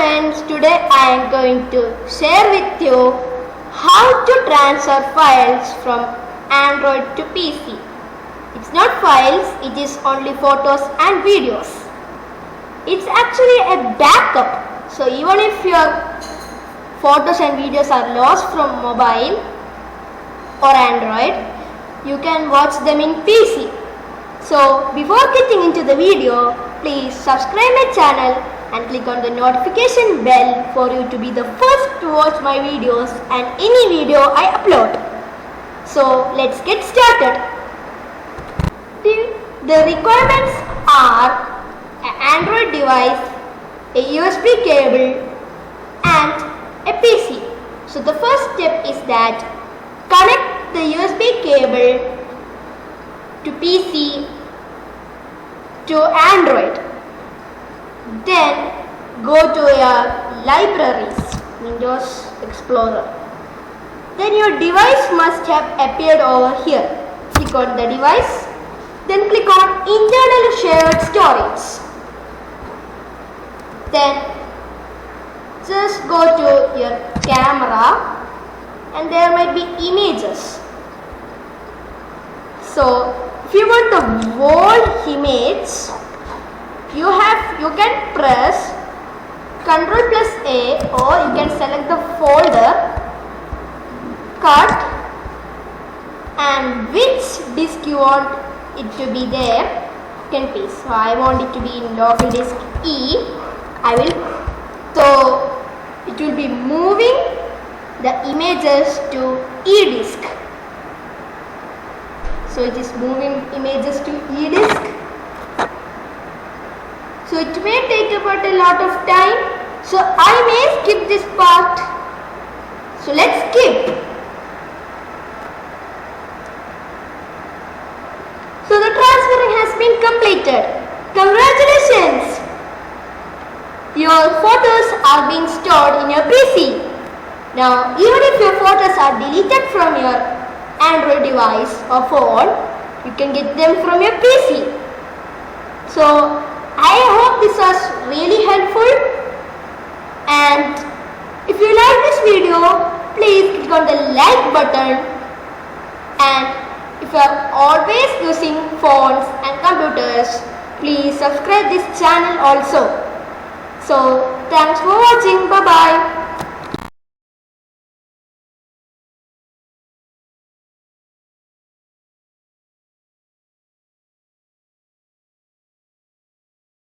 friends, today I am going to share with you how to transfer files from Android to PC. It's not files, it is only photos and videos. It's actually a backup. So even if your photos and videos are lost from mobile or Android, you can watch them in PC. So before getting into the video, please subscribe my channel and click on the notification bell for you to be the first to watch my videos and any video I upload. So let's get started. The requirements are an Android device, a USB cable and a PC. So the first step is that connect the USB cable to PC to Android. Then go to your libraries, Windows Explorer. Then your device must have appeared over here. Click on the device, then click on internal shared storage. Then just go to your camera and there might be images. So if you want the whole image, you can press Ctrl+A or you can select the folder, cut, and which disk you want it to be there, you can paste. So I want it to be in local disk E. So it will be moving the images to E disk. So it is moving images to E disk. So it may take about a lot of time. So I may skip this part. So let's skip. So the transferring has been completed. Congratulations! Your photos are being stored in your PC. Now even if your photos are deleted from your Android device or phone, you can get them from your PC. So I hope this was really helpful, and if you like this video, please click on the like button, and if you are always using phones and computers, please subscribe this channel also. So thanks for watching. Bye bye.